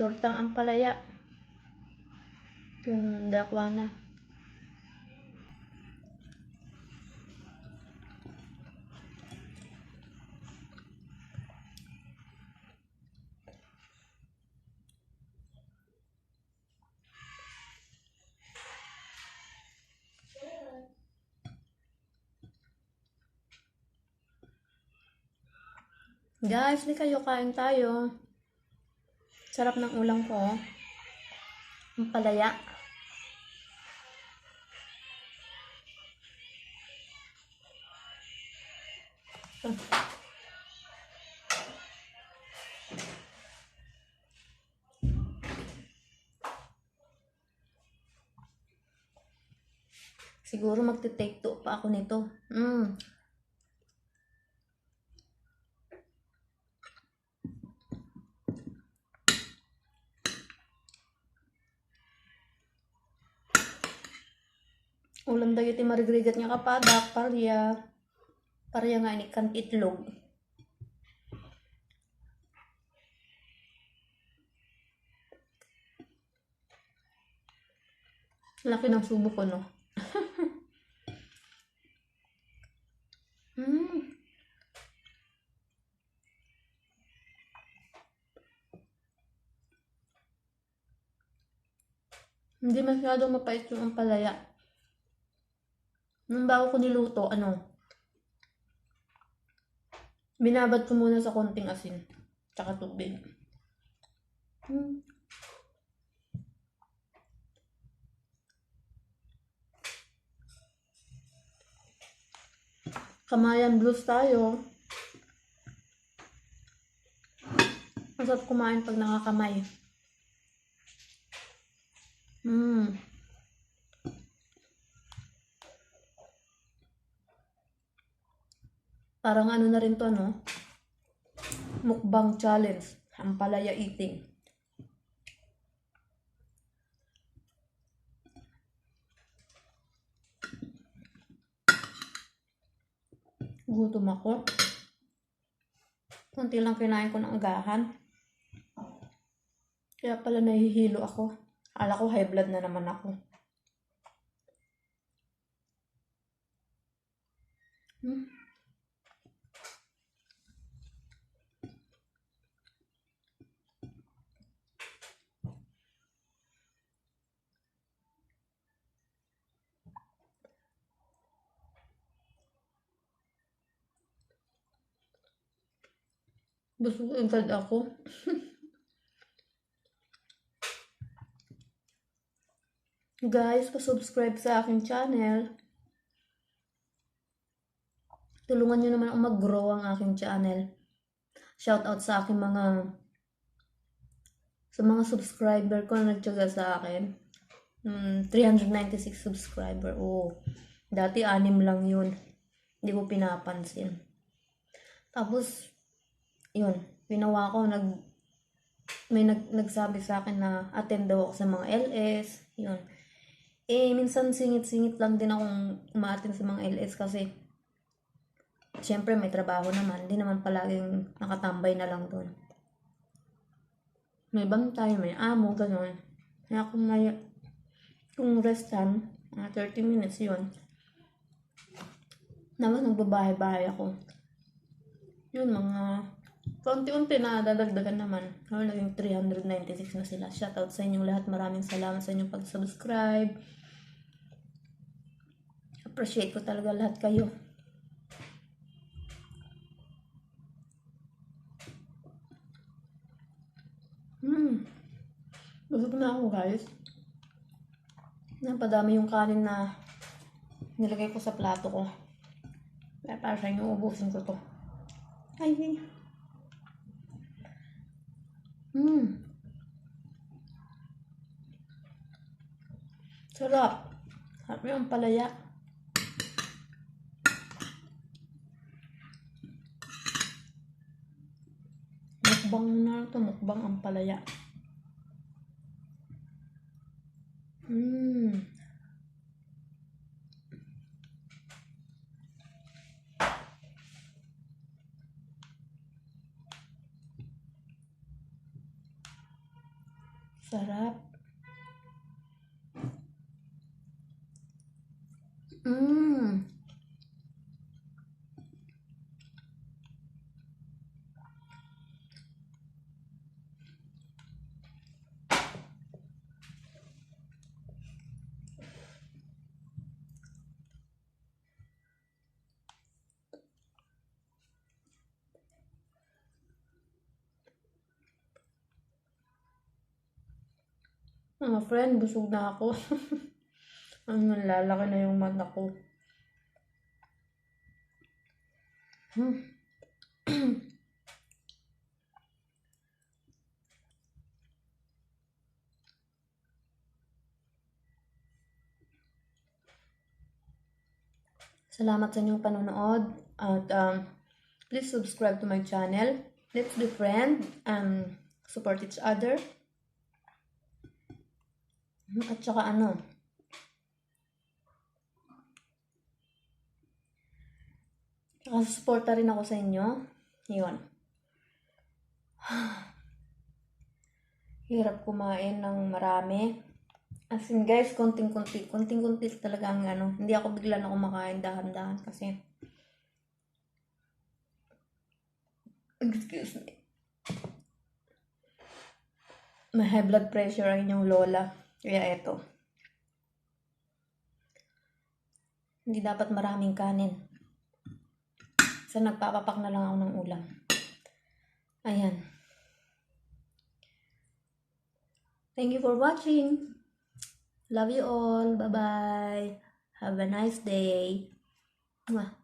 Tortang ampalaya. Yung dakwana. Guys, di kayo kain tayo. Sarap ng ulam ko. Ampalaya. Siguro magte-take 2 pa ako nito. Ulam daw iti marigrigat nga kapadak, parya nga ini kan itlog. Laki ng subo ko, no? Hindi masyadong mapait yung ampalaya. Nung bago ko niluto, binabad ko muna sa konting asin. Tsaka tubig. Kamayan blues tayo. Masarap kumain pag nakakamay. Parang na rin to, no? Mukbang challenge. Ampalaya eating. Gutom ako. Kunti lang kinain ko ng agahan. Kaya pala nahihilo ako. Akala ko high blood na naman ako. Busog agad ako. Guys, pa-subscribe sa aking channel. Tulungan nyo naman akong mag-grow ang aking channel. Shoutout sa aking mga subscriber ko na nagtyaga sa akin. 396 subscriber. Dati 6 lang yun. Hindi ko pinapansin. Tapos, yun, pinawa ko, may nagsabi sa akin na attend daw ako sa mga LS. Yun. Minsan singit-singit lang din akong umaattend sa mga LS kasi syempre may trabaho naman. Hindi naman palaging nakatambay na lang doon. May bantay, may amo, gano'n. Kaya kung rest time, 30 minutes yun. Naman nagbabahay-bahay ako. Yun, mga kaunti-unti na dadagdagan naman. Naging 396 na sila. Shoutout sa inyong lahat. Maraming salamat sa inyong pag-subscribe. Appreciate ko talaga lahat kayo. Busog na ako, guys. Napadami yung kanin na nilagay ko sa plato ko. Kaya para sa inyo, ubusin ko to. Ay. Sarap. Sarap yung palaya. Mukbang na ito. Mukbang ang palaya. Sarap. Mga friend, busog na ako. Ang lalaki na yung mata ko. Salamat sa inyong panonood. At please subscribe to my channel. Let's be friends and support each other. At saka saka suporta rin ako sa inyo. Yun. Hirap kumain ng marami. As in guys, konting-kunti talaga ang hindi ako bigla na kumakain dahan-dahan kasi excuse me. May high blood pressure ang inyong lola. Kaya eto. Hindi dapat maraming kanin. So nagpapapak na lang ako ng ulam. Ayan. Thank you for watching. Love you all. Bye-bye. Have a nice day. Mwah.